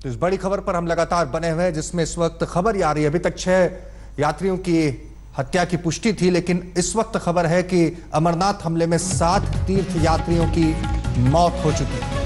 तो इस बड़ी खबर पर हम लगातार बने हुए हैं, जिसमें इस वक्त खबर आ रही है, अभी तक 6 यात्रियों की हत्या की पुष्टि थी, लेकिन इस वक्त खबर है कि अमरनाथ हमले में 7 तीर्थ यात्रियों की मौत हो चुकी है।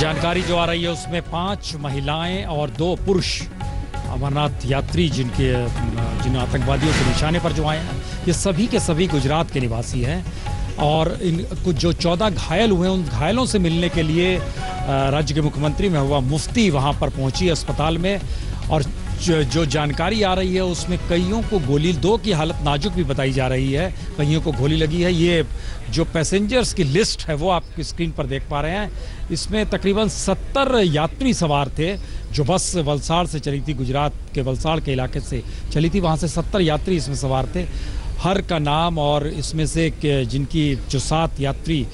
जानकारी जो आ रही है उसमें 5 महिलाएं और 2 पुरुष अमरनाथ यात्री जिन आतंकवादियों के निशाने पर जो आए हैं, ये सभी के सभी गुजरात के निवासी हैं। और इन कुछ जो 14 घायल हुए हैं, उन घायलों से मिलने के लिए राज्य के मुख्यमंत्री महबूबा मुफ्ती वहां पर पहुंची अस्पताल में। और जो जानकारी आ रही है उसमें कईयों को गोली, 2 की हालत नाजुक भी बताई जा रही है, कईयों को गोली लगी है। ये जो पैसेंजर्स की लिस्ट है वो आप स्क्रीन पर देख पा रहे हैं। इसमें तकरीबन 70 यात्री सवार थे। जो बस वलसाड़ से चली थी, गुजरात के वलसाड़ के इलाके से चली थी, वहाँ से 70 यात्री इसमें सवार थे। हर का नाम और इसमें से जिनकी जो 7 यात्री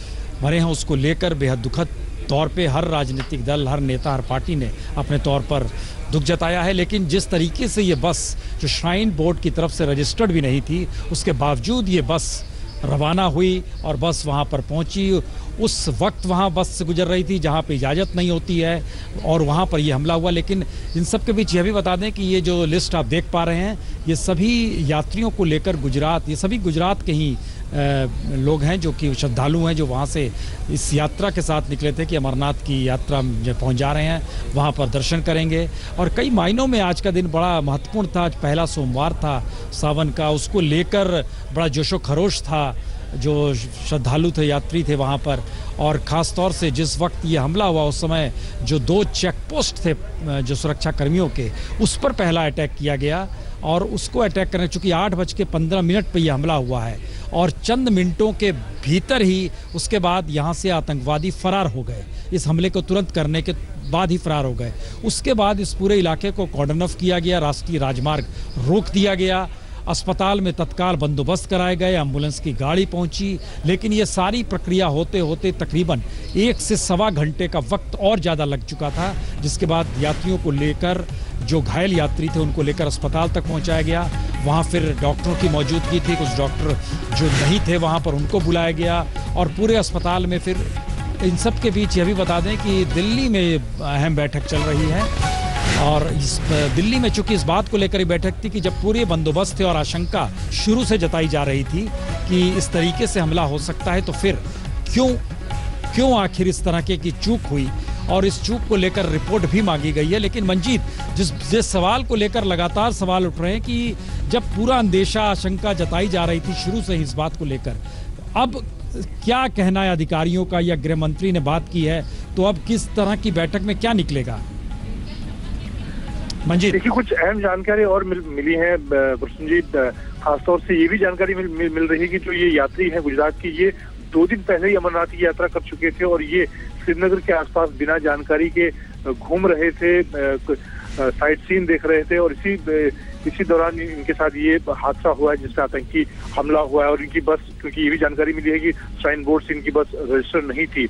मरे हैं उसको लेकर बेहद दुखद तौर पे हर राजनीतिक दल, हर नेता, हर पार्टी ने अपने तौर पर दुख जताया है। लेकिन जिस तरीके से ये बस जो श्राइन बोर्ड की तरफ से रजिस्टर्ड भी नहीं थी, उसके बावजूद ये बस रवाना हुई और बस वहाँ पर पहुँची। उस वक्त वहाँ बस से गुजर रही थी जहाँ पे इजाज़त नहीं होती है और वहाँ पर ये हमला हुआ। लेकिन इन सब के बीच यह भी बता दें कि ये जो लिस्ट आप देख पा रहे हैं, ये सभी यात्रियों को लेकर गुजरात, ये सभी गुजरात के ही लोग हैं जो कि श्रद्धालु हैं, जो वहाँ से इस यात्रा के साथ निकले थे कि अमरनाथ की यात्रा में पहुँच जा रहे हैं, वहाँ पर दर्शन करेंगे। और कई मायनों में आज का दिन बड़ा महत्वपूर्ण था। आज पहला सोमवार था सावन का, उसको लेकर बड़ा जोशो खरोश था जो श्रद्धालु थे, यात्री थे वहाँ पर। और ख़ास तौर से जिस वक्त ये हमला हुआ उस समय जो 2 चेक पोस्ट थे जो सुरक्षा कर्मियों के, उस पर पहला अटैक किया गया। और उसको अटैक करने, चूँकि 8:15 पर यह हमला हुआ है और चंद मिनटों के भीतर ही उसके बाद यहाँ से आतंकवादी फरार हो गए। इस हमले को तुरंत करने के बाद ही फरार हो गए। उसके बाद इस पूरे इलाके को कॉर्डन ऑफ किया गया, राष्ट्रीय राजमार्ग रोक दिया गया, अस्पताल में तत्काल बंदोबस्त कराए गए, एम्बुलेंस की गाड़ी पहुंची। लेकिन ये सारी प्रक्रिया होते होते तकरीबन 1 से सवा घंटे का वक्त और ज़्यादा लग चुका था, जिसके बाद यात्रियों को लेकर, जो घायल यात्री थे उनको लेकर अस्पताल तक पहुंचाया गया। वहां फिर डॉक्टरों की मौजूदगी थी, कुछ डॉक्टर जो नहीं थे वहां पर उनको बुलाया गया। और पूरे अस्पताल में फिर इन सब के बीच यह भी बता दें कि दिल्ली में अहम बैठक चल रही है। और इस दिल्ली में चूंकि इस बात को लेकर ही बैठक थी कि जब पूरे बंदोबस्त थे और आशंका शुरू से जताई जा रही थी कि इस तरीके से हमला हो सकता है, तो फिर क्यों आखिर इस तरह की चूक हुई, और इस चूक को लेकर रिपोर्ट भी मांगी गई है। लेकिन मंजीत, जिस सवाल को लेकर लगातार सवाल उठ रहे हैं कि जब पूरा अंदेशा, आशंका जताई जा रही थी शुरू से ही इस बात को लेकर, अब क्या कहना है अधिकारियों का, या गृह मंत्री ने बात की है, तो अब किस तरह की बैठक में क्या निकलेगा? मंजीत, देखिए, कुछ अहम जानकारी और मिली है प्रसन्नजीत। खासतौर से ये भी जानकारी मिल रही है कि जो ये यात्री हैं गुजरात की, ये 2 दिन पहले ही अमरनाथ की यात्रा कर चुके थे और ये श्रीनगर के आसपास बिना जानकारी के घूम रहे थे, साइट सीन देख रहे थे। और इसी दौरान इनके साथ ये हादसा हुआ है जिससे आतंकी हमला हुआ है। और इनकी बस, क्योंकि ये भी जानकारी मिली है कि साइन बोर्ड से इनकी बस रजिस्टर नहीं थी।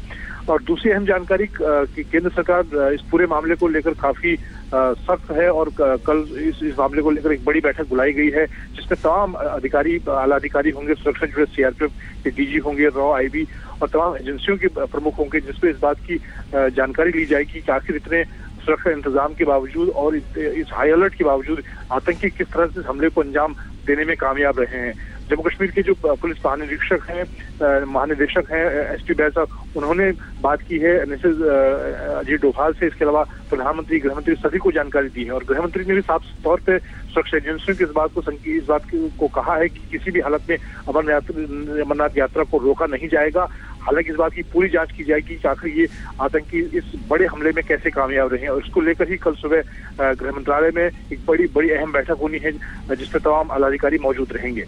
और दूसरी अहम जानकारी कि केंद्र सरकार इस पूरे मामले को लेकर काफी सख्त है और कल इस मामले को लेकर एक बड़ी बैठक बुलाई गई है, जिसमें तमाम अधिकारी, आला अधिकारी होंगे, सुरक्षा जुड़े सीआरपीएफ के डीजी होंगे, रॉ, आईबी और तमाम एजेंसियों के प्रमुख होंगे, जिसपे इस बात की जानकारी ली जाएगी कि आखिर इतने सुरक्षा इंतजाम के बावजूद और इस हाई अलर्ट के बावजूद आतंकी किस तरह से हमले को अंजाम देने में कामयाब रहे हैं। जम्मू कश्मीर के जो पुलिस महानिदेशक हैं एसपी बैसा, उन्होंने बात की है एनएसएस अजय डोभाल से। इसके अलावा प्रधानमंत्री, गृहमंत्री सभी को जानकारी दी है। और गृहमंत्री ने भी साफ तौर पे सुरक्षा एजेंसियों की इस बात को कहा है कि किसी भी हालत में अमरनाथ यात्रा को रोका नहीं जाएगा। हालांकि इस बात की पूरी जांच की जाएगी कि आखिर ये आतंकी इस बड़े हमले में कैसे कामयाब रहे हैं। और इसको लेकर ही कल सुबह गृह मंत्रालय में एक बड़ी अहम बैठक होनी है, जिसमें तमाम आला अधिकारी मौजूद रहेंगे।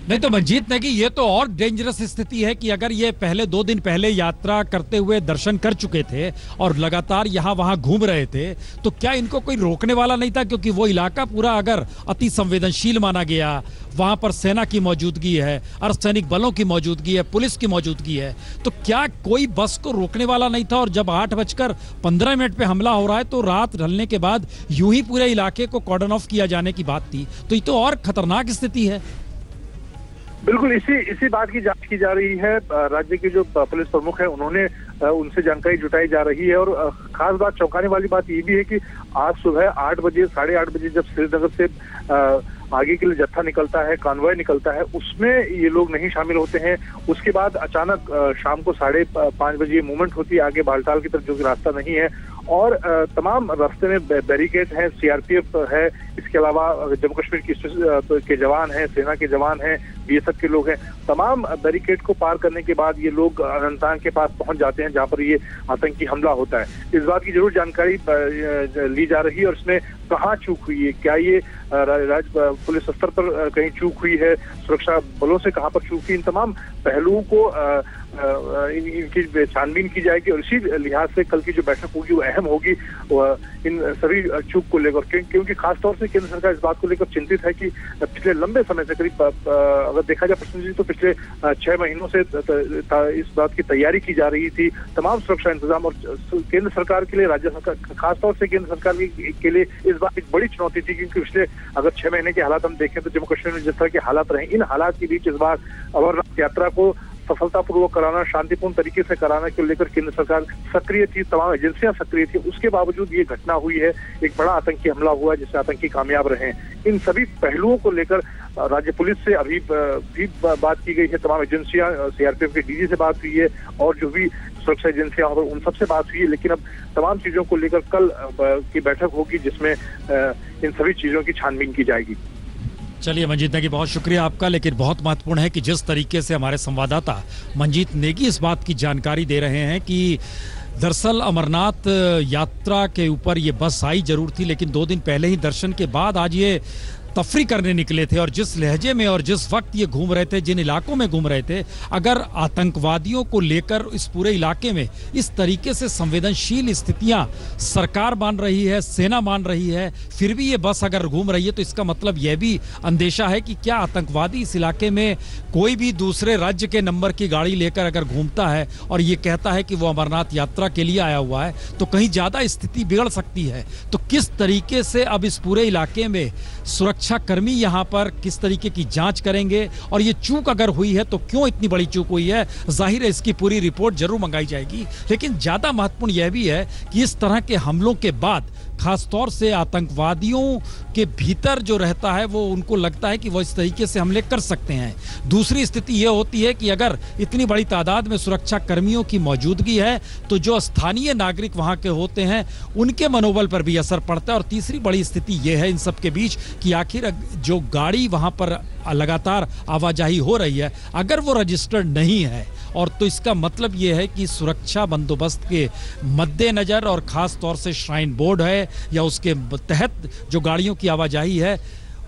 नहीं तो मंजीत नेगी, ये तो और डेंजरस स्थिति है कि अगर ये पहले 2 दिन पहले यात्रा करते हुए दर्शन कर चुके थे और लगातार यहाँ वहां घूम रहे थे, तो क्या इनको कोई रोकने वाला नहीं था? क्योंकि वो इलाका पूरा अगर अति संवेदनशील माना गया, वहां पर सेना की मौजूदगी है, अर्धसैनिक बलों की मौजूदगी है, पुलिस की मौजूदगी है, तो क्या कोई बस को रोकने वाला नहीं था? और जब 8:15 पे हमला हो रहा है तो रात ढलने के बाद यूं ही पूरे इलाके को कॉर्डन ऑफ किया जाने की बात थी, तो ये तो और खतरनाक स्थिति है। बिल्कुल इसी बात की जांच की जा रही है। राज्य के जो पुलिस प्रमुख है उन्होंने उनसे जानकारी जुटाई जा रही है। और खास बात, चौंकाने वाली बात ये भी है कि आज सुबह 8 बजे 8:30 बजे जब श्रीनगर से आगे के लिए जत्था निकलता है, कॉन्वॉय निकलता है, उसमें ये लोग नहीं शामिल होते हैं। उसके बाद अचानक शाम को 5:30 बजे मूवमेंट होती है आगे बालटाल की तरफ, जो कि रास्ता नहीं है। और तमाम रास्ते में बैरिकेड है, सीआरपीएफ है, इसके अलावा जम्मू कश्मीर के जवान हैं, सेना के जवान हैं, बीएसएफ के लोग हैं। तमाम बैरिकेड को पार करने के बाद ये लोग अनंतनाग के पास पहुंच जाते हैं, जहां पर ये आतंकी हमला होता है। इस बात की जरूर जानकारी ली जा रही है और इसमें कहाँ चूक हुई है, क्या ये पुलिस स्तर पर कहीं चूक हुई है, सुरक्षा बलों से कहाँ पर चूक हुई, इन तमाम पहलुओं को इनकी छानबीन की जाएगी। और इसी लिहाज से कल की जो बैठक होगी वो अहम होगी इन सभी चूक को लेकर, क्योंकि खासतौर से केंद्र सरकार इस बात को लेकर चिंतित है कि पिछले लंबे समय से, करीब अगर देखा जाए प्रश्न जी, तो पिछले 6 महीनों से इस बात की तैयारी की जा रही थी, तमाम सुरक्षा इंतजाम। और केंद्र सरकार के लिए, राज्य सरकार, खासतौर से केंद्र सरकार के लिए इस बात एक बड़ी चुनौती थी, क्योंकि पिछले अगर 6 महीने के हालात हम देखें तो जम्मू कश्मीर में जिस तरह के हालात रहे, इन हालात के बीच इस बार अमरनाथ यात्रा को सफलतापूर्वक कराना, शांतिपूर्ण तरीके से कराना को लेकर केंद्र सरकार सक्रिय थी, तमाम एजेंसियां सक्रिय थी। उसके बावजूद ये घटना हुई है, एक बड़ा आतंकी हमला हुआ जिससे आतंकी कामयाब रहे। इन सभी पहलुओं को लेकर राज्य पुलिस से अभी भी बात की गई है, तमाम एजेंसियां, सीआरपीएफ के डीजी से बात हुई है और जो भी सुरक्षा एजेंसियां उन सबसे बात हुई है। लेकिन अब तमाम चीजों को लेकर कल की बैठक होगी जिसमें इन सभी चीजों की छानबीन की जाएगी। चलिए मंजीत नेगी, बहुत शुक्रिया आपका। लेकिन बहुत महत्वपूर्ण है कि जिस तरीके से हमारे संवाददाता मंजीत नेगी इस बात की जानकारी दे रहे हैं कि दरअसल अमरनाथ यात्रा के ऊपर ये बस आई जरूर थी, लेकिन 2 दिन पहले ही दर्शन के बाद आज ये तफरी करने निकले थे। और जिस लहजे में और जिस वक्त ये घूम रहे थे, जिन इलाकों में घूम रहे थे, अगर आतंकवादियों को लेकर इस पूरे इलाके में इस तरीके से संवेदनशील स्थितियां सरकार मान रही है, सेना मान रही है, फिर भी ये बस अगर घूम रही है, तो इसका मतलब यह भी अंदेशा है कि क्या आतंकवादी इस इलाके में कोई भी दूसरे राज्य के नंबर की गाड़ी लेकर अगर घूमता है और ये कहता है कि वो अमरनाथ यात्रा के लिए आया हुआ है, तो कहीं ज्यादा स्थिति बिगड़ सकती है। तो किस तरीके से अब इस पूरे इलाके में सुरक्षा कर्मी यहां पर किस तरीके की जांच करेंगे, और ये चूक अगर हुई है तो क्यों इतनी बड़ी चूक हुई है, जाहिर है इसकी पूरी रिपोर्ट जरूर मंगाई जाएगी। लेकिन ज्यादा महत्वपूर्ण यह भी है कि इस तरह के हमलों के बाद खासतौर से आतंकवादियों के भीतर जो रहता है, वो उनको लगता है कि वो इस तरीके से हमले कर सकते हैं। दूसरी स्थिति यह होती है कि अगर इतनी बड़ी तादाद में सुरक्षा कर्मियों की मौजूदगी है तो जो स्थानीय नागरिक वहां के होते हैं उनके मनोबल पर भी असर पड़ता है। और तीसरी बड़ी स्थिति यह है इन सब के बीच कि आखिर जो गाड़ी वहां पर लगातार आवाजाही हो रही है, अगर वो रजिस्टर्ड नहीं है, और तो इसका मतलब यह है कि सुरक्षा बंदोबस्त के मद्देनजर और खास तौर से श्राइन बोर्ड है या उसके तहत जो गाड़ियों की आवाजाही है,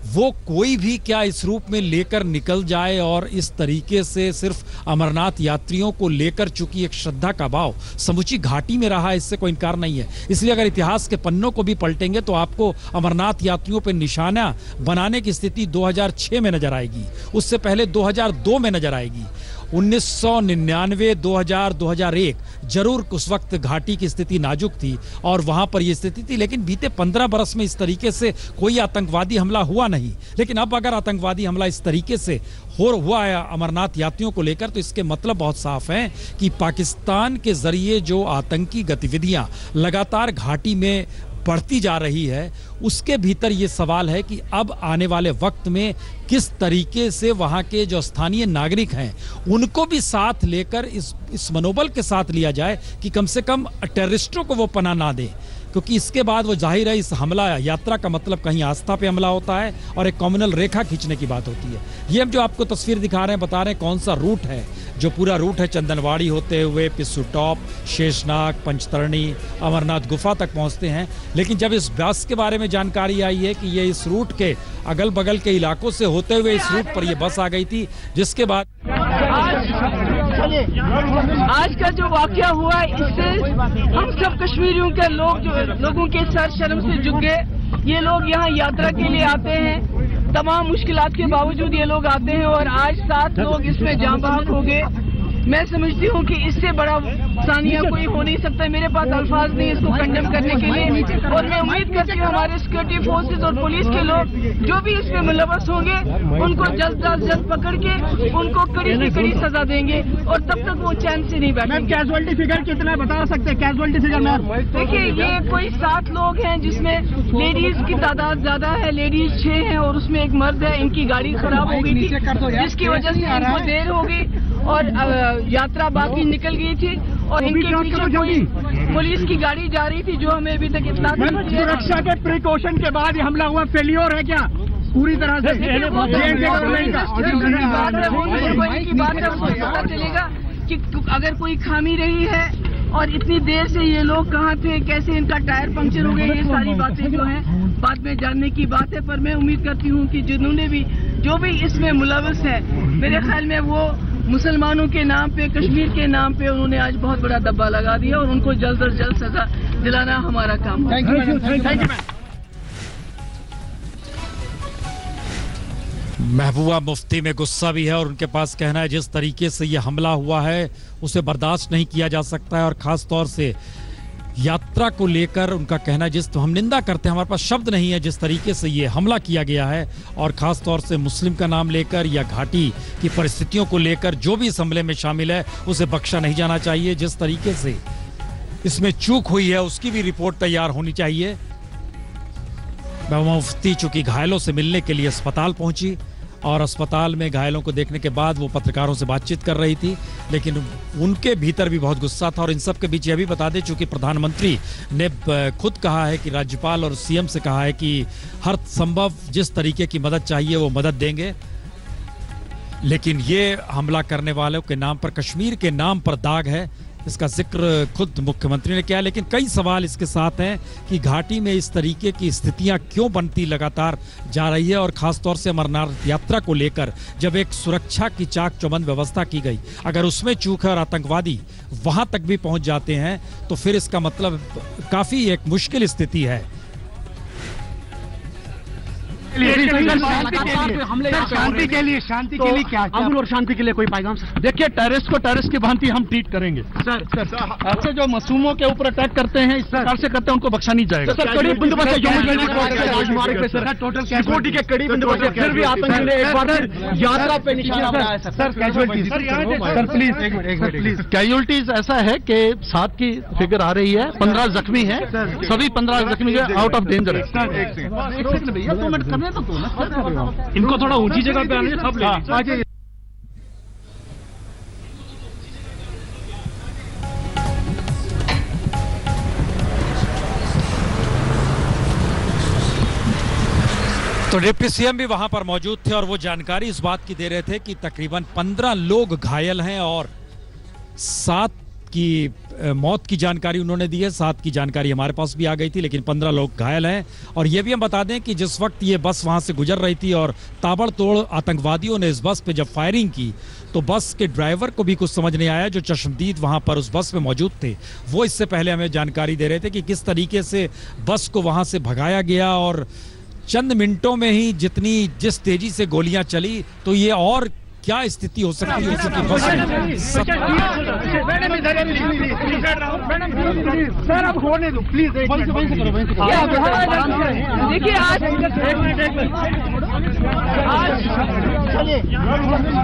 वो कोई भी क्या इस रूप में लेकर निकल जाए और इस तरीके से सिर्फ अमरनाथ यात्रियों को लेकर, चूंकि एक श्रद्धा का भाव समूची घाटी में रहा है, इससे कोई इनकार नहीं है। इसलिए अगर इतिहास के पन्नों को भी पलटेंगे तो आपको अमरनाथ यात्रियों पर निशाना बनाने की स्थिति 2006 में नजर आएगी, उससे पहले 2002 में नजर आएगी, 1999, 2000, 2001 जरूर उस वक्त घाटी की स्थिति नाजुक थी और वहां पर यह स्थिति थी। लेकिन बीते 15 बरस में इस तरीके से कोई आतंकवादी हमला हुआ नहीं। लेकिन अब अगर आतंकवादी हमला इस तरीके से हुआ है अमरनाथ यात्रियों को लेकर, तो इसके मतलब बहुत साफ है कि पाकिस्तान के जरिए जो आतंकी गतिविधियां लगातार घाटी में बढ़ती जा रही है, उसके भीतर ये सवाल है कि अब आने वाले वक्त में किस तरीके से वहां के जो स्थानीय नागरिक हैं उनको भी साथ लेकर इस मनोबल के साथ लिया जाए कि कम से कम टेररिस्टों को वो पनाह ना दें। क्योंकि इसके बाद वो जाहिर है इस हमला यात्रा का मतलब कहीं आस्था पे हमला होता है और एक कम्युनल रेखा खींचने की बात होती है। ये हम जो आपको तस्वीर दिखा रहे हैं, बता रहे हैं कौन सा रूट है, जो पूरा रूट है चंदनवाड़ी होते हुए पिस्सू टॉप, शेषनाग, पंचतरणी, अमरनाथ गुफा तक पहुंचते हैं। लेकिन जब इस बस के बारे में जानकारी आई है कि ये इस रूट के अगल बगल के इलाकों से होते हुए इस रूट पर ये बस आ गई थी, जिसके बाद आज का जो वाकया हुआ है, इससे हम सब कश्मीरियों के लोगों के सर शर्म से झुक गए। ये लोग यहाँ यात्रा के लिए आते हैं, तमाम मुश्किलात के बावजूद ये लोग आते हैं और आज 7 लोग इसमें जान बहक हो गए। मैं समझती हूँ कि इससे बड़ा सानिया कोई हो नहीं सकता। मेरे पास अल्फाज नहीं इसको कंडेम करने के लिए, और मैं उम्मीद करती हूँ हमारे सिक्योरिटी फोर्सेस और पुलिस के लोग जो भी इसमें मुलव्वस होंगे उनको जल्द अज जल्द पकड़ के उनको कड़ी से कड़ी सजा देंगे और तब तक वो चैन से नहीं बैठेंगे। कैजुअलिटी फिगर कितना बता सकते हैं? कैजुअलिटी फिगर मैम देखिए, ये कोई 7 लोग हैं जिसमें लेडीज की तादाद ज्यादा है, लेडीज 6 हैं और उसमें एक मर्द है। इनकी गाड़ी खराब हो गई थी जिसकी वजह से इनको देर हो गई और यात्रा बाकी निकल गई थी और इनके पीछे कोई पुलिस की गाड़ी जा रही थी जो हमें अभी तक इतना सुरक्षा के प्रिकॉशन के बाद ये हमला हुआ, फेलियर है क्या पूरी तरह से? बात है, उसको पता चलेगा कि अगर कोई खामी रही है और इतनी देर से ये लोग कहाँ थे, कैसे इनका टायर पंक्चर हो गया, ये सारी बातें जो हैं बाद में जानने की बात है। पर मैं उम्मीद करती हूँ कि जिन्होंने भी जो भी इसमें मुलव्वस है, मेरे ख्याल में वो मुसलमानों के नाम पे, कश्मीर के नाम पे उन्होंने आज बहुत बड़ा दब्बा लगा दिया और उनको जल्द से जल्द सजा दिलाना हमारा काम है। Thank you. महबूबा मुफ्ती में गुस्सा भी है और उनके पास कहना है जिस तरीके से ये हमला हुआ है उसे बर्दाश्त नहीं किया जा सकता है, और खास तौर से यात्रा को लेकर उनका कहना है जिस तो हम निंदा करते हैं, हमारे पास शब्द नहीं है जिस तरीके से ये हमला किया गया है, और खास तौर से मुस्लिम का नाम लेकर या घाटी की परिस्थितियों को लेकर जो भी इस हमले में शामिल है उसे बख्शा नहीं जाना चाहिए। जिस तरीके से इसमें चूक हुई है उसकी भी रिपोर्ट तैयार होनी चाहिए। महबूबा मुफ्ती चूंकि घायलों से मिलने के लिए अस्पताल पहुंची और अस्पताल में घायलों को देखने के बाद वो पत्रकारों से बातचीत कर रही थी, लेकिन उनके भीतर भी बहुत गुस्सा था। और इन सब के बीच यह भी बता दें, चूंकि प्रधानमंत्री ने खुद कहा है कि राज्यपाल और सीएम से कहा है कि हर संभव जिस तरीके की मदद चाहिए वो मदद देंगे, लेकिन ये हमला करने वालों के नाम पर, कश्मीर के नाम पर दाग है, इसका जिक्र खुद मुख्यमंत्री ने किया। लेकिन कई सवाल इसके साथ हैं कि घाटी में इस तरीके की स्थितियां क्यों बनती लगातार जा रही है, और खास तौर से अमरनाथ यात्रा को लेकर जब एक सुरक्षा की चाक चौबंद व्यवस्था की गई, अगर उसमें चूक है और आतंकवादी वहां तक भी पहुंच जाते हैं तो फिर इसका मतलब काफी एक मुश्किल स्थिति है। शांति के लिए क्या अमन और शांति के लिए कोई पैगाम? देखिए, टेररिस्ट को टेररिस्ट की भांति हम ट्रीट करेंगे सर। ऐसे जो मासूमों के ऊपर अटैक करते हैं, इस प्रकार से करते हैं, उनको बख्शा नहीं जाएगा। सर, कड़ी बंदोबस्त राजमार्ग पे सर टोटल सिक्योरिटी के कड़ी बंदोबस्त, फिर भी आतंकी ने एक बार यात्रा पे निशाना बनाया sir. Casualties sir please casualties ऐसा है कि 7 की फिगर आ रही है, 15 जख्मी है, सभी 15 जख्मी आउट ऑफ डेंजर है। इनको थोड़ा ऊंची जगह पे आने सब ले। तो डिप्टी सीएम भी वहां पर मौजूद थे और वो जानकारी इस बात की दे रहे थे कि तकरीबन 15 लोग घायल हैं और 7 की मौत की जानकारी उन्होंने दी है। 7 की जानकारी हमारे पास भी आ गई थी, लेकिन 15 लोग घायल हैं। और ये भी हम बता दें कि जिस वक्त ये बस वहां से गुजर रही थी और ताबड़तोड़ आतंकवादियों ने इस बस पे जब फायरिंग की तो बस के ड्राइवर को भी कुछ समझ नहीं आया, जो चश्मदीद वहां पर उस बस में मौजूद थे। वो इससे पहले हमें जानकारी दे रहे थे कि किस तरीके से बस को वहां से भगाया गया और चंद मिनटों में ही जिस तेजी से गोलियां चली, तो ये और क्या स्थिति हो सकती है चूंकि बस देखिए,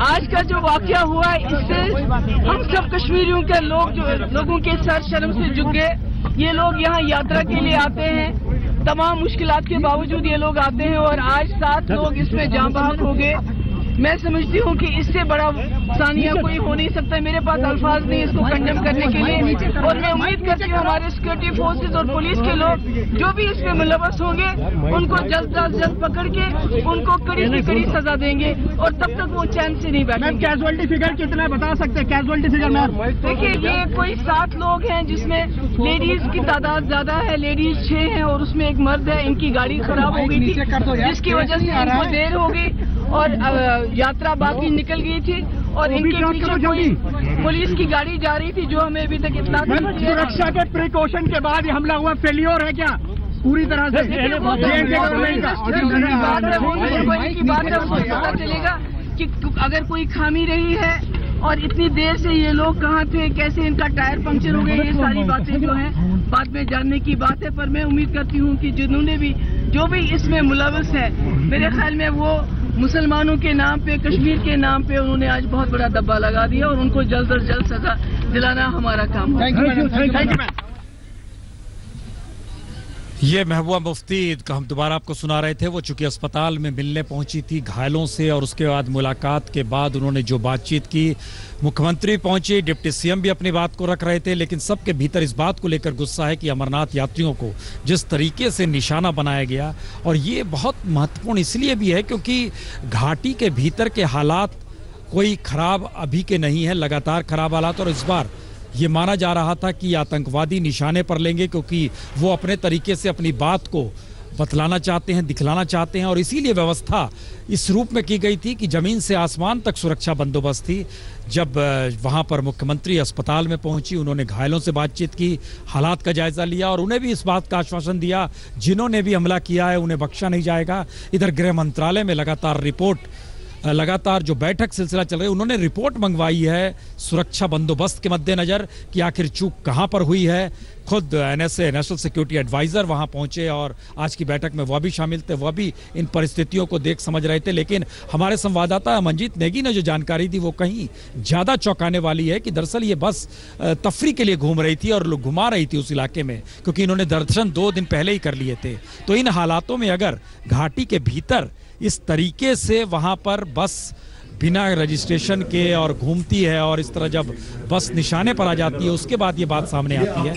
आज का जो वाकया हुआ है, इससे हम सब कश्मीरियों के लोगों के सर शर्म से झुक गए। ये लोग यहाँ यात्रा के लिए आते हैं, तमाम मुश्किलात के बावजूद ये लोग आते हैं और आज 7 लोग इसमें जान बहक हो गए। मैं समझती हूँ कि इससे बड़ा सानिया कोई हो नहीं सकता। मेरे पास अल्फाज नहीं इसको कंडेम करने के लिए, और मैं उम्मीद करती हूँ हमारे सिक्योरिटी फोर्सेज और पुलिस के लोग जो भी इसमें मुलव्वस होंगे उनको जल्द अज जल्द पकड़ के उनको कड़ी से कड़ी सजा देंगे, और तब तक वो चैन से नहीं बैठेंगे। कैजुअलिटी फिगर कितना बता सकते हैं? कैजुअलिटी फिगर मैम देखिए, ये कोई 7 लोग हैं जिसमें लेडीज की तादाद ज्यादा है, लेडीज 6 हैं और उसमें एक मर्द है। इनकी गाड़ी खराब हो गई थी जिसकी वजह से इनको देर हो गई और यात्रा बाकी निकल गई थी, और इनके पीछे कोई पुलिस की गाड़ी जा रही थी जो हमें अभी तक इतना सुरक्षा के प्रिकॉशन के बाद ये हमला हुआ, फेल्योर है क्या पूरी तरह से? पता चलेगा कि अगर कोई खामी रही है और इतनी देर से ये लोग कहाँ थे, कैसे इनका टायर पंक्चर हो गया, ये सारी बातें जो हैं बाद में जानने की बात है। पर मैं उम्मीद करती हूँ कि जिन्होंने भी जो भी इसमें मुलव्वस है, मेरे ख्याल में वो मुसलमानों के नाम पे, कश्मीर के नाम पे उन्होंने आज बहुत बड़ा डब्बा लगा दिया, और उनको जल्द से जल्द सजा दिलाना हमारा काम है। Thank you. ये महबूबा मुफ्ती का हम दोबारा आपको सुना रहे थे। वो चूंकि अस्पताल में मिलने पहुंची थी घायलों से, और उसके बाद मुलाकात के बाद उन्होंने जो बातचीत की, मुख्यमंत्री पहुंचे, डिप्टी सीएम भी अपनी बात को रख रहे थे, लेकिन सबके भीतर इस बात को लेकर गुस्सा है कि अमरनाथ यात्रियों को जिस तरीके से निशाना बनाया गया। और ये बहुत महत्वपूर्ण इसलिए भी है क्योंकि घाटी के भीतर के हालात कोई खराब अभी के नहीं है, लगातार खराब हालात, और इस बार ये माना जा रहा था कि आतंकवादी निशाने पर लेंगे क्योंकि वो अपने तरीके से अपनी बात को बतलाना चाहते हैं, दिखलाना चाहते हैं, और इसीलिए व्यवस्था इस रूप में की गई थी कि जमीन से आसमान तक सुरक्षा बंदोबस्त थी। जब वहां पर मुख्यमंत्री अस्पताल में पहुंची, उन्होंने घायलों से बातचीत की, हालात का जायजा लिया, और उन्हें भी इस बात का आश्वासन दिया जिन्होंने भी हमला किया है उन्हें बख्शा नहीं जाएगा। इधर गृह मंत्रालय में लगातार जो बैठक सिलसिला चल रही है, उन्होंने रिपोर्ट मंगवाई है सुरक्षा बंदोबस्त के मद्देनजर कि आखिर चूक कहां पर हुई है। खुद एनएसए नेशनल सिक्योरिटी एडवाइजर वहां पहुंचे और आज की बैठक में वह भी शामिल थे, वह भी इन परिस्थितियों को देख समझ रहे थे। लेकिन हमारे संवाददाता मंजीत नेगी ने जो जानकारी दी वो कहीं ज्यादा चौंकाने वाली है कि दरअसल ये बस तफरी के लिए घूम रही थी और लोग घुमा रही थी उस इलाके में, क्योंकि इन्होंने दर्शन 2 दिन पहले ही कर लिए थे। तो इन हालातों में अगर घाटी के भीतर इस तरीके से वहां पर बस बिना रजिस्ट्रेशन के और घूमती है, और इस तरह जब बस निशाने पर आ जाती है, उसके बाद ये बात सामने आती है,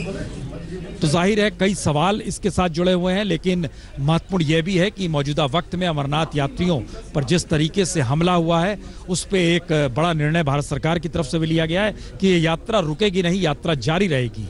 तो जाहिर है कई सवाल इसके साथ जुड़े हुए हैं। लेकिन महत्वपूर्ण यह भी है कि मौजूदा वक्त में अमरनाथ यात्रियों पर जिस तरीके से हमला हुआ है, उस पर एक बड़ा निर्णय भारत सरकार की तरफ से भी लिया गया है कि ये यात्रा रुकेगी नहीं, यात्रा जारी रहेगी।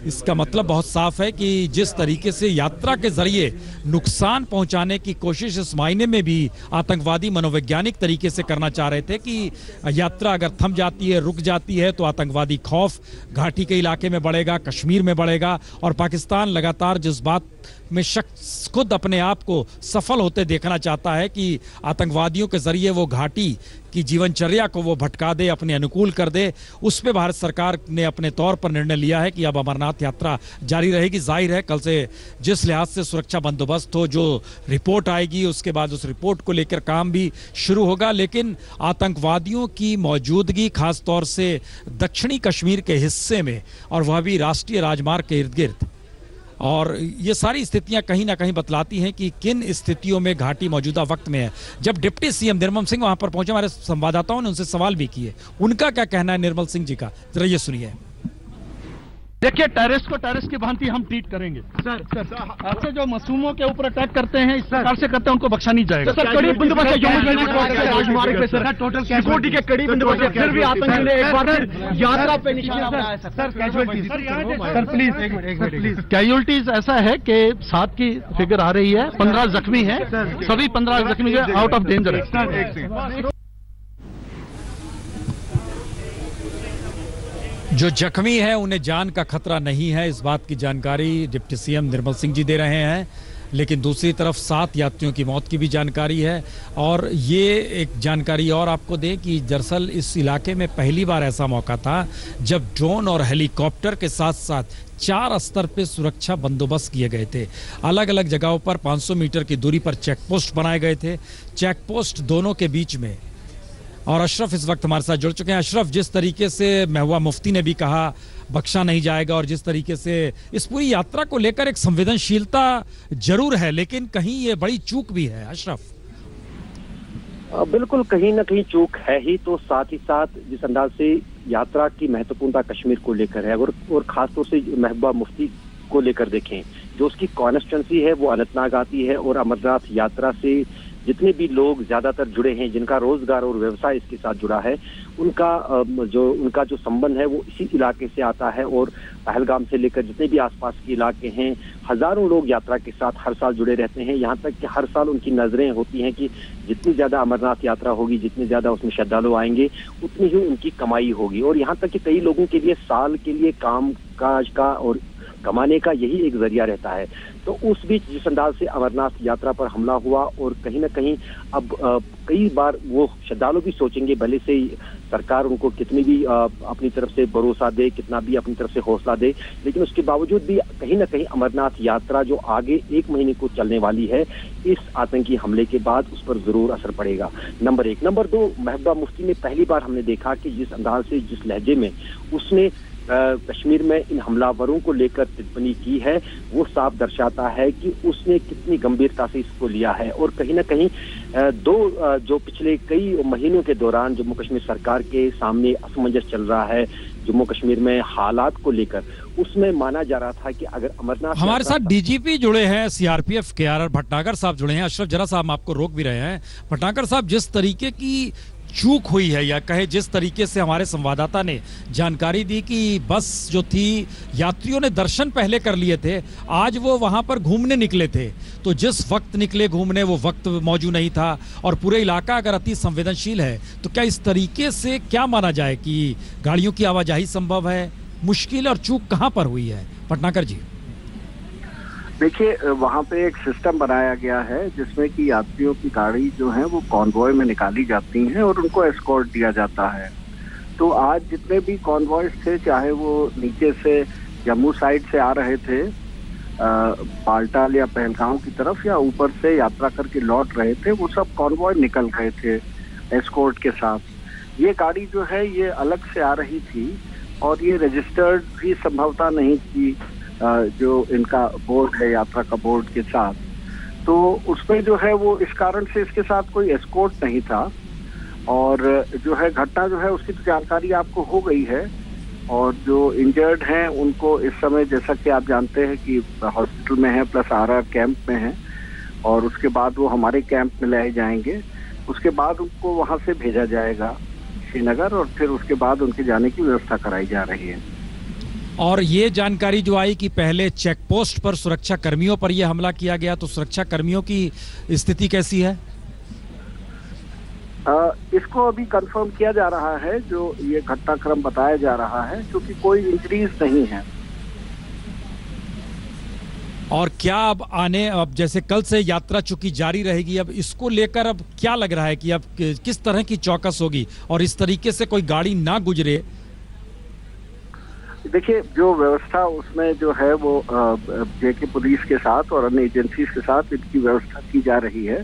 इसका मतलब बहुत साफ है कि जिस तरीके से यात्रा के जरिए नुकसान पहुंचाने की कोशिश इस मायने में भी आतंकवादी मनोवैज्ञानिक तरीके से करना चाह रहे थे कि यात्रा अगर थम जाती है, रुक जाती है, तो आतंकवादी खौफ घाटी के इलाके में बढ़ेगा, कश्मीर में बढ़ेगा, और पाकिस्तान लगातार जिस बात में शख्स खुद अपने आप को सफल होते देखना चाहता है कि आतंकवादियों के जरिए वो घाटी की जीवनचर्या को वो भटका दे, अपने अनुकूल कर दे, उस पे भारत सरकार ने अपने तौर पर निर्णय लिया है कि अब अमरनाथ यात्रा जारी रहेगी। जाहिर है कल से जिस लिहाज से सुरक्षा बंदोबस्त हो, जो रिपोर्ट आएगी उसके बाद उस रिपोर्ट को लेकर काम भी शुरू होगा। लेकिन आतंकवादियों की मौजूदगी खासतौर से दक्षिणी कश्मीर के हिस्से में, और वह भी राष्ट्रीय राजमार्ग के इर्द गिर्द, और ये सारी स्थितियां कहीं ना कहीं बतलाती हैं कि किन स्थितियों में घाटी मौजूदा वक्त में है। जब डिप्टी सीएम निर्मल सिंह वहां पर पहुंचे, हमारे संवाददाताओं ने उनसे सवाल भी किए, उनका क्या कहना है निर्मल सिंह जी का, जरा ये सुनिए। देखिए, टेररिस्ट को टेररिस्ट की भांति हम ट्रीट करेंगे। सर ऐसे जो मासूमों के ऊपर अटैक करते हैं, इस प्रकार से करते हैं, उनको बख्शा नहीं जाएगा। सर कड़ी बंदोबस्त राजमार्ग पे, सर टोटल सिक्योरिटी के कड़ी बंदोबस्त, फिर भी आतंकी ने एक बार यात्रा पे निशाना बनाया। Sir casualties, sir please casualties ऐसा है कि 7 की फिगर आ रही है, 15 जख्मी है, सभी 15 जख्मी आउट ऑफ डेंजर है। जो जख्मी है उन्हें जान का खतरा नहीं है, इस बात की जानकारी डिप्टी सीएम निर्मल सिंह जी दे रहे हैं। लेकिन दूसरी तरफ 7 यात्रियों की मौत की भी जानकारी है। और ये एक जानकारी और आपको दें कि दरअसल इस इलाके में पहली बार ऐसा मौका था जब ड्रोन और हेलीकॉप्टर के साथ साथ 4 स्तर पे सुरक्षा बंदोबस्त किए गए थे। अलग अलग जगहों पर 500 मीटर की दूरी पर चेक पोस्ट बनाए गए थे, चेक पोस्ट दोनों के बीच में। और अशरफ इस वक्त हमारे साथ जुड़ चुके हैं। अशरफ, जिस तरीके से महबूबा मुफ्ती ने भी कहा बख्शा नहीं जाएगा, और जिस तरीके से इस पूरी यात्रा को लेकर एक संवेदनशीलता जरूर है, लेकिन कहीं ये बड़ी चूक भी है। अशरफ, बिल्कुल कहीं ना कहीं चूक है ही, तो साथ ही साथ जिस अंदाज से यात्रा की महत्वपूर्णता कश्मीर को लेकर है और खासतौर से महबूबा मुफ्ती को लेकर देखें, जो उसकी कॉन्स्टिट्यूंसी है वो अनंतनाग आती है और अमरनाथ यात्रा से जितने भी लोग ज्यादातर जुड़े हैं, जिनका रोजगार और व्यवसाय इसके साथ जुड़ा है, उनका जो संबंध है वो इसी इलाके से आता है। और पहलगाम से लेकर जितने भी आसपास के इलाके हैं, हजारों लोग यात्रा के साथ हर साल जुड़े रहते हैं। यहाँ तक कि हर साल उनकी नजरें होती हैं कि जितनी ज्यादा अमरनाथ यात्रा होगी, जितने ज्यादा उसमें श्रद्धालु आएंगे, उतनी ही उनकी कमाई होगी। और यहाँ तक कि कई लोगों के लिए साल के लिए काम काज का और कमाने का यही एक जरिया रहता है। तो उस बीच जिस अंदाज से अमरनाथ यात्रा पर हमला हुआ, और कहीं ना कहीं अब कई बार वो श्रद्धालु भी सोचेंगे, भले से सरकार उनको कितनी भी अपनी तरफ से भरोसा दे, कितना भी अपनी तरफ से हौसला दे, लेकिन उसके बावजूद भी कहीं ना कहीं अमरनाथ यात्रा जो आगे 1 महीने को चलने वाली है, इस आतंकी हमले के बाद उस पर जरूर असर पड़ेगा। नंबर 1। नंबर 2, महबूबा मुफ्ती ने पहली बार हमने देखा कि जिस अंदाज से, जिस लहजे में उसने कश्मीर में इन हमलावरों को लेकर टिप्पणी की है, वो साफ दर्शाता है कि उसने कितनी गंभीरता से इसको लिया है। और कहीं ना कहीं जो पिछले कई महीनों के दौरान जम्मू कश्मीर सरकार के सामने असमंजस चल रहा है जम्मू कश्मीर में हालात को लेकर, उसमें माना जा रहा था कि अगर अमरनाथ, हमारे साथ डीजीपी जुड़े हैं, सीआरपीएफ के आर भटनागर साहब जुड़े हैं। अशरफ जरा साहब आपको रोक भी रहे हैं। भटनागर साहब, जिस तरीके की चूक हुई है, या कहे जिस तरीके से हमारे संवाददाता ने जानकारी दी कि बस जो थी, यात्रियों ने दर्शन पहले कर लिए थे, आज वो वहां पर घूमने निकले थे, तो जिस वक्त निकले घूमने वो वक्त मौजूद नहीं था, और पूरे इलाका अगर अति संवेदनशील है, तो क्या इस तरीके से क्या माना जाए कि गाड़ियों की आवाजाही संभव है? मुश्किल और चूक कहां पर हुई है भटनागर जी? देखिए, वहाँ पे एक सिस्टम बनाया गया है जिसमें कि यात्रियों की गाड़ी जो है वो कॉन्वॉय में निकाली जाती हैं और उनको एस्कॉर्ट दिया जाता है। तो आज जितने भी कॉन्वॉयज थे, चाहे वो नीचे से जम्मू साइड से आ रहे थे पाल्टाल या पहलगाम की तरफ, या ऊपर से यात्रा करके लौट रहे थे, वो सब कॉन्वॉय निकल गए थे एस्कॉर्ट के साथ। ये गाड़ी जो है ये अलग से आ रही थी और ये रजिस्टर्ड भी संभवतः नहीं थी, जो इनका बोर्ड है यात्रा का बोर्ड के साथ। तो उसमें जो है वो इस कारण से इसके साथ कोई एस्कॉर्ट नहीं था। और जो है घटना जो है उसकी तो जानकारी आपको हो गई है, और जो इंजर्ड हैं उनको इस समय, जैसा कि आप जानते हैं कि हॉस्पिटल में है प्लस RR कैंप में है, और उसके बाद वो हमारे कैंप में लाए जाएंगे। उसके बाद उनको वहाँ से भेजा जाएगा श्रीनगर, और फिर उसके बाद उनके जाने की व्यवस्था कराई जा रही है। और ये जानकारी जो आई कि पहले चेक पोस्ट पर सुरक्षा कर्मियों पर यह हमला किया गया, तो सुरक्षा कर्मियों की स्थिति कैसी है? इसको अभी कंफर्म किया जा रहा है, जो ये घटनाक्रम बताया जा रहा है, क्योंकि कोई इंजरीज नहीं है। और क्या अब जैसे कल से यात्रा चूंकि जारी रहेगी, अब इसको लेकर अब क्या लग रहा है कि अब किस तरह की चौकस होगी और इस तरीके से कोई गाड़ी ना गुजरे? देखिए, जो व्यवस्था उसमें जो है वो जेके पुलिस के साथ और अन्य एजेंसीज के साथ इनकी व्यवस्था की जा रही है,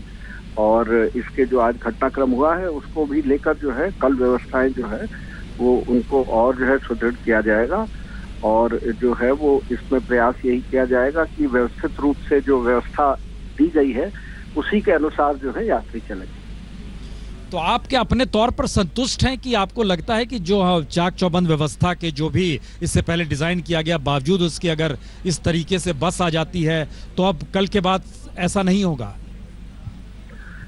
और इसके जो आज घटनाक्रम हुआ है उसको भी लेकर जो है कल व्यवस्थाएं जो है वो उनको और जो है सुदृढ़ किया जाएगा। और जो है वो इसमें प्रयास यही किया जाएगा कि व्यवस्थित रूप से जो व्यवस्था दी गई है उसी के अनुसार जो है यात्री चलेंगे। तो आप क्या अपने तौर पर संतुष्ट हैं कि आपको लगता है कि जो चाक चौबंद व्यवस्था के जो भी इससे पहले डिजाइन किया गया, बावजूद उसके अगर इस तरीके से बस आ जाती है तो अब कल के बाद ऐसा नहीं होगा?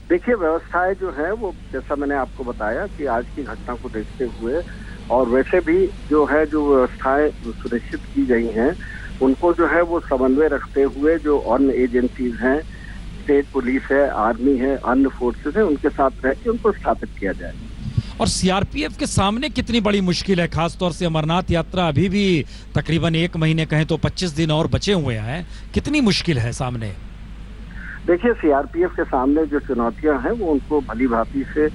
देखिए, व्यवस्थाएं जो है वो जैसा मैंने आपको बताया कि आज की घटना को देखते हुए, और वैसे भी जो है जो व्यवस्थाएं सुनिश्चित की गई हैं उनको जो है वो समन्वय रखते हुए जो अन्य एजेंसीज हैं, स्टेट पुलिस है, आर्मी है, अन्य फोर्सेस है, उनके साथ रह के उनको स्थापित किया जाए। और सीआरपीएफ के सामने कितनी बड़ी मुश्किल है, खासतौर से अमरनाथ यात्रा अभी भी तकरीबन 1 महीने कहें तो 25 दिन और बचे हुए हैं, कितनी मुश्किल है सामने? देखिए, सीआरपीएफ के सामने जो चुनौतियां हैं वो उनको भली भांति से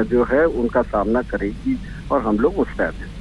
जो है उनका सामना करेगी, और हम लोग मुस्तैद हैं।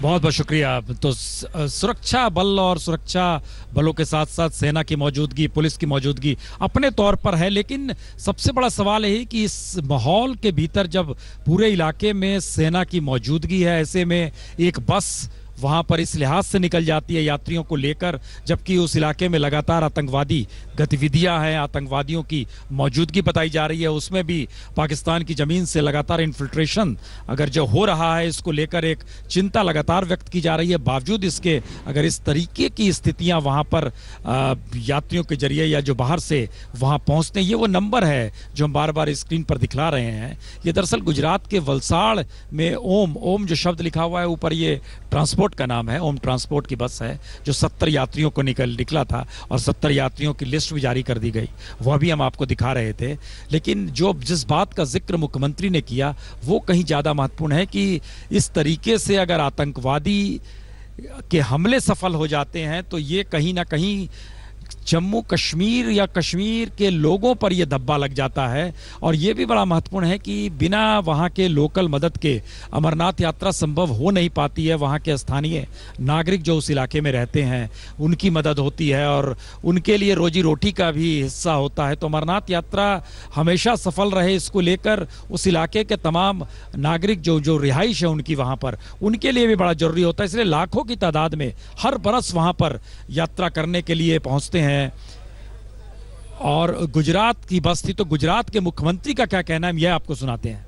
बहुत बहुत शुक्रिया। तो सुरक्षा बल और सुरक्षा बलों के साथ साथ सेना की मौजूदगी, पुलिस की मौजूदगी अपने तौर पर है, लेकिन सबसे बड़ा सवाल है कि इस माहौल के भीतर जब पूरे इलाके में सेना की मौजूदगी है, ऐसे में एक बस वहां पर इस लिहाज से निकल जाती है यात्रियों को लेकर, जबकि उस इलाके में लगातार आतंकवादी गतिविधियां हैं, आतंकवादियों की मौजूदगी बताई जा रही है। उसमें भी पाकिस्तान की जमीन से लगातार इन्फिल्ट्रेशन अगर जो हो रहा है, इसको लेकर एक चिंता लगातार व्यक्त की जा रही है। बावजूद इसके अगर इस तरीके की स्थितियां वहां पर यात्रियों के जरिए या जो बाहर से वहां पहुंचते हैं, ये वो नंबर है जो हम बार बार स्क्रीन पर दिखला रहे हैं। ये दरअसल गुजरात के वलसाड़ में ओम जो शब्द लिखा हुआ है ऊपर, ये ट्रांसपोर्ट का नाम है। ओम ट्रांसपोर्ट की बस है जो 70 यात्रियों को निकला था और 70 यात्रियों की लिस्ट भी जारी कर दी गई, वह भी हम आपको दिखा रहे थे। लेकिन जिस बात का जिक्र मुख्यमंत्री ने किया वो कहीं ज्यादा महत्वपूर्ण है कि इस तरीके से अगर आतंकवादी के हमले सफल हो जाते हैं तो ये कहीं ना कहीं जम्मू कश्मीर या कश्मीर के लोगों पर यह धब्बा लग जाता है। और यह भी बड़ा महत्वपूर्ण है कि बिना वहां के लोकल मदद के अमरनाथ यात्रा संभव हो नहीं पाती है। वहां के स्थानीय नागरिक जो उस इलाके में रहते हैं उनकी मदद होती है और उनके लिए रोजी रोटी का भी हिस्सा होता है। तो अमरनाथ यात्रा हमेशा सफल रहे, इसको लेकर उस इलाके के तमाम नागरिक जो रिहाइश है उनकी वहां पर, उनके लिए भी बड़ा जरूरी होता है। इसलिए लाखों की तादाद में हर बरस वहां पर यात्रा करने के लिए पहुंचते हैं। और गुजरात की बस थी, तो गुजरात के मुख्यमंत्री का क्या कहना है यह आपको सुनाते हैं।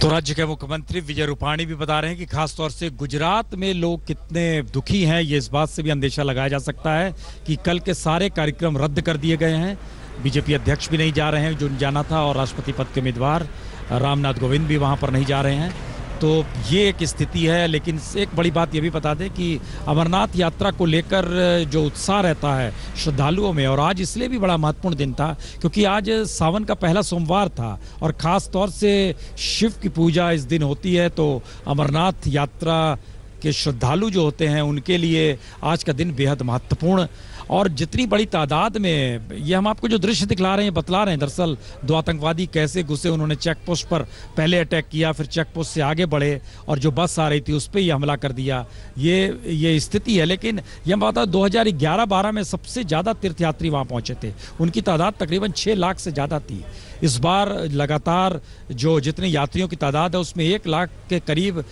तो राज्य के मुख्यमंत्री विजय रूपाणी भी बता रहे हैं कि खासतौर से गुजरात में लोग कितने दुखी हैं, ये इस बात से भी अंदेशा लगाया जा सकता है कि कल के सारे कार्यक्रम रद्द कर दिए गए हैं। बीजेपी अध्यक्ष भी नहीं जा रहे हैं जो जाना था, और राष्ट्रपति पद के उम्मीदवार रामनाथ कोविंद भी वहां पर नहीं जा रहे हैं। तो ये एक स्थिति है। लेकिन एक बड़ी बात ये भी बता दें कि अमरनाथ यात्रा को लेकर जो उत्साह रहता है श्रद्धालुओं में, और आज इसलिए भी बड़ा महत्वपूर्ण दिन था क्योंकि आज सावन का पहला सोमवार था और ख़ास तौर से शिव की पूजा इस दिन होती है। तो अमरनाथ यात्रा के श्रद्धालु जो होते हैं उनके लिए आज का दिन बेहद महत्वपूर्ण। और जितनी बड़ी तादाद में, ये हम आपको जो दृश्य दिखला रहे हैं, बतला रहे हैं, दरअसल दो आतंकवादी कैसे घुसे, उन्होंने चेक पोस्ट पर पहले अटैक किया, फिर चेक पोस्ट से आगे बढ़े और जो बस आ रही थी उस पर ही हमला कर दिया। ये स्थिति है। लेकिन यह बात है 2011-12 में सबसे ज़्यादा तीर्थयात्री वहाँ पहुँचे थे, उनकी तादाद तकरीबन 6 लाख से ज़्यादा थी। इस बार लगातार जो जितने यात्रियों की तादाद है उसमें 1 लाख के करीब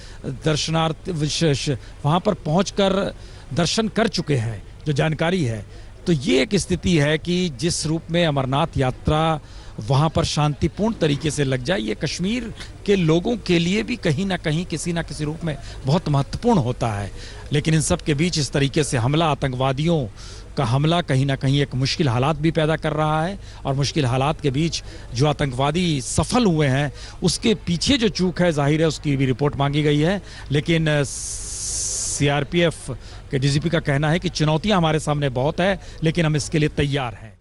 दर्शनार्थी वहाँ पर पहुँचकर दर्शन कर चुके हैं, जो जानकारी है। तो ये एक स्थिति है कि जिस रूप में अमरनाथ यात्रा वहाँ पर शांतिपूर्ण तरीके से लग जाए, ये कश्मीर के लोगों के लिए भी कहीं ना कहीं किसी ना किसी रूप में बहुत महत्वपूर्ण होता है। लेकिन इन सब के बीच इस तरीके से हमला, आतंकवादियों का हमला कहीं ना कहीं एक मुश्किल हालात भी पैदा कर रहा है। और मुश्किल हालात के बीच जो आतंकवादी सफल हुए हैं उसके पीछे जो चूक है जाहिर है उसकी भी रिपोर्ट मांगी गई है। लेकिन सीआरपीएफ के डीजीपी का कहना है कि चुनौतियां हमारे सामने बहुत है, लेकिन हम इसके लिए तैयार हैं।